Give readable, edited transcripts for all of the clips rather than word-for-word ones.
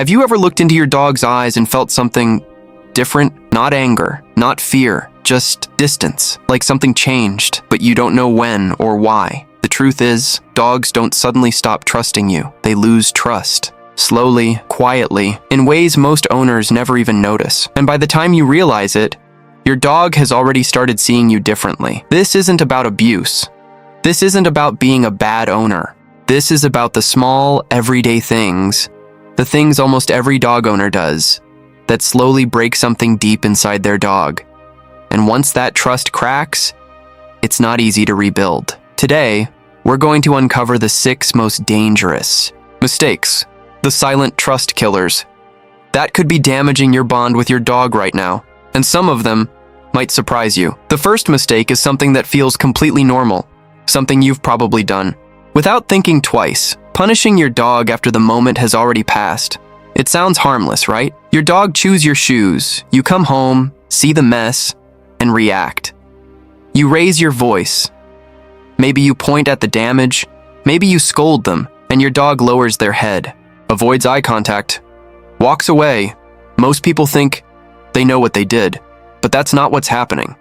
Have you ever looked into your dog's eyes and felt something different? Not anger, not fear, just distance, like something changed, but you don't know when or why. The truth is, dogs don't suddenly stop trusting you. They lose trust. Slowly, quietly, in ways most owners never even notice. And by the time you realize it, your dog has already started seeing you differently. This isn't about abuse. This isn't about being a bad owner. This is about the small, everyday things, the things almost every dog owner does, that slowly break something deep inside their dog. And once that trust cracks, it's not easy to rebuild. Today, we're going to uncover the 6 most dangerous mistakes, the silent trust killers, that could be damaging your bond with your dog right now. And some of them might surprise you. The first mistake is something that feels completely normal, something you've probably done. Without thinking twice, punishing your dog after the moment has already passed. It sounds harmless, right? Your dog chews your shoes, you come home, see the mess, and react. You raise your voice. Maybe you point at the damage, maybe you scold them, and your dog lowers their head, avoids eye contact, walks away. Most people think they know what they did, but that's not what's happening.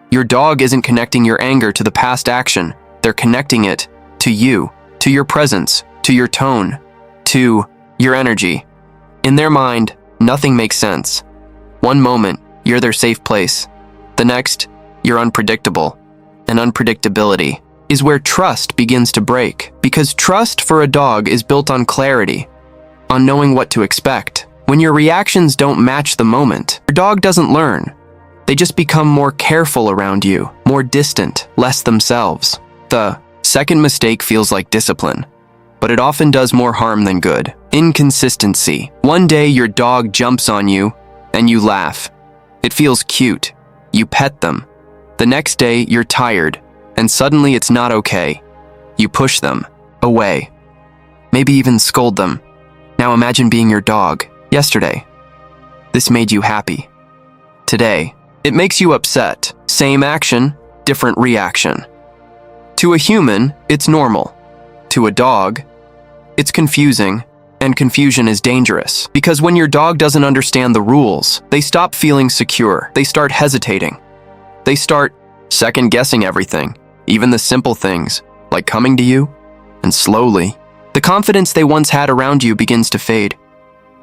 Your dog isn't connecting your anger to the past action. They're connecting it to you, to your presence, to your tone, to your energy. In their mind, nothing makes sense. One moment, you're their safe place. The next, you're unpredictable. And unpredictability is where trust begins to break, because trust for a dog is built on clarity, on knowing what to expect. When your reactions don't match the moment, your dog doesn't learn. They just become more careful around you, more distant, less themselves. The second mistake feels like discipline, but it often does more harm than good. Inconsistency. One day your dog jumps on you and you laugh. It feels cute. You pet them. The next day you're tired and suddenly it's not okay. You push them away. Maybe even scold them. Now imagine being your dog. Yesterday, this made you happy. Today, it makes you upset. Same action, different reaction. To a human, it's normal. To a dog, it's confusing, and confusion is dangerous. Because when your dog doesn't understand the rules, they stop feeling secure. They start hesitating. They start second-guessing everything, even the simple things, like coming to you, and slowly, the confidence they once had around you begins to fade.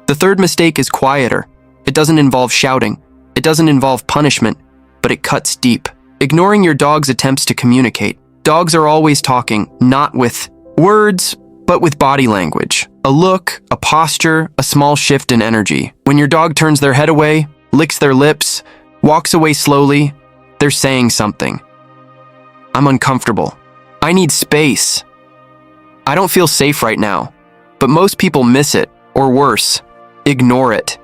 The third mistake is quieter. It doesn't involve shouting. It doesn't involve punishment, but it cuts deep. Ignoring your dog's attempts to communicate. Dogs are always talking, not with words, but with body language. A look, a posture, a small shift in energy. When your dog turns their head away, licks their lips, walks away slowly, they're saying something. I'm uncomfortable. I need space. I don't feel safe right now. But most people miss it, or worse, ignore it.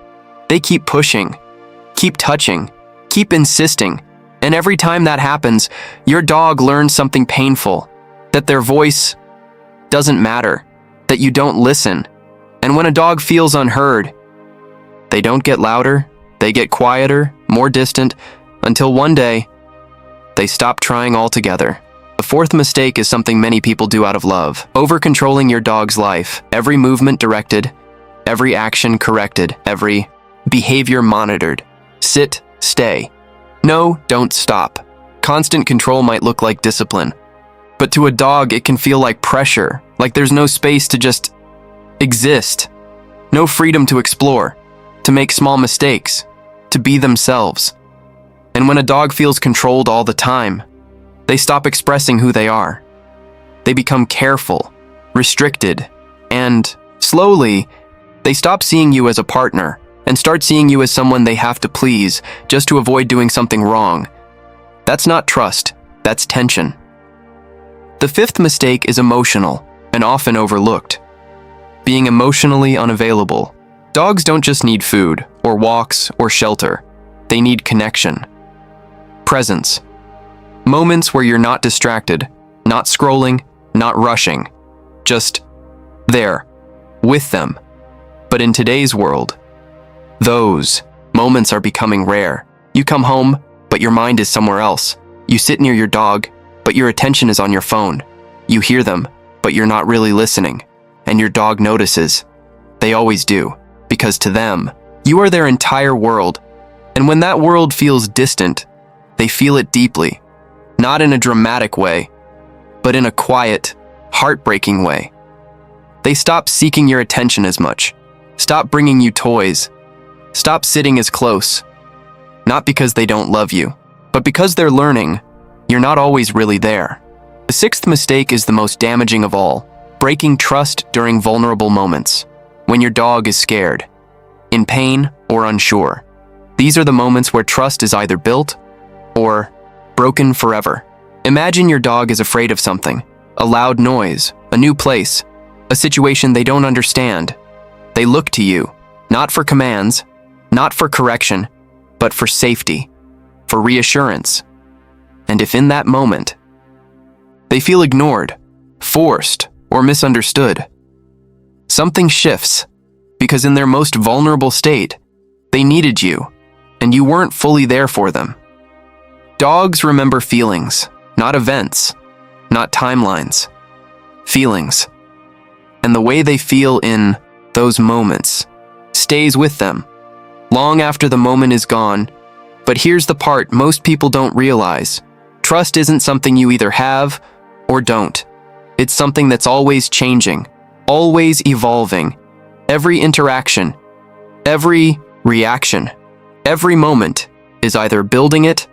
They keep pushing, keep touching, keep insisting. And every time that happens, your dog learns something painful, that their voice doesn't matter, that you don't listen. And when a dog feels unheard, they don't get louder, they get quieter, more distant, until one day, they stop trying altogether. The fourth mistake is something many people do out of love. Over-controlling your dog's life. Every movement directed, every action corrected, every behavior monitored. Sit, stay. No, don't stop. Constant control might look like discipline, but to a dog it can feel like pressure, like there's no space to just exist, no freedom to explore, to make small mistakes, to be themselves. And when a dog feels controlled all the time, they stop expressing who they are. They become careful, restricted, and slowly, they stop seeing you as a partner and start seeing you as someone they have to please just to avoid doing something wrong. That's not trust, that's tension. The fifth mistake is emotional and often overlooked. Being emotionally unavailable. Dogs don't just need food, or walks, or shelter. They need connection. Presence. Moments where you're not distracted, not scrolling, not rushing. Just there, with them. But in today's world, those moments are becoming rare. You come home, but your mind is somewhere else. You sit near your dog, but your attention is on your phone. You hear them, but you're not really listening. And your dog notices. They always do. because to them, you are their entire world. And when that world feels distant, they feel it deeply, not in a dramatic way, but in a quiet, heartbreaking way. They stop seeking your attention as much, stop bringing you toys, stop sitting as close, not because they don't love you, but because they're learning you're not always really there. The sixth mistake is the most damaging of all: breaking trust during vulnerable moments, when your dog is scared, in pain, or unsure. These are the moments where trust is either built or broken forever. Imagine your dog is afraid of something, a loud noise, a new place, a situation they don't understand. They look to you, not for commands, not for correction, but for safety, for reassurance. And if in that moment, they feel ignored, forced, or misunderstood, something shifts, because in their most vulnerable state, they needed you, and you weren't fully there for them. Dogs remember feelings, not events, not timelines. Feelings. And the way they feel in those moments stays with them, long after the moment is gone. But here's the part most people don't realize. Trust isn't something you either have or don't. It's something that's always changing, always evolving. Every interaction, every reaction, every moment is either building it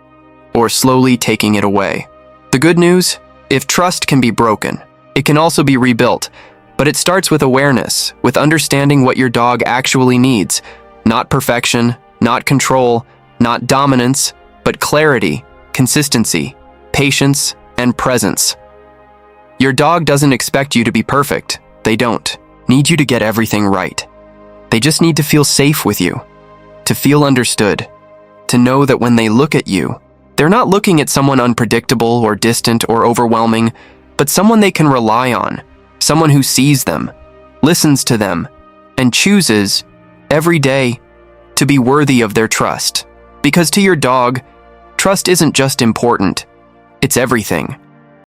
or slowly taking it away. The good news? If trust can be broken, it can also be rebuilt. But it starts with awareness, with understanding what your dog actually needs. Not perfection, not control, not dominance, but clarity, consistency, patience, and presence. Your dog doesn't expect you to be perfect. They don't need you to get everything right. They just need to feel safe with you, to feel understood, to know that when they look at you, they're not looking at someone unpredictable or distant or overwhelming, but someone they can rely on, someone who sees them, listens to them, and chooses every day to be worthy of their trust. Because to your dog, trust isn't just important, it's everything.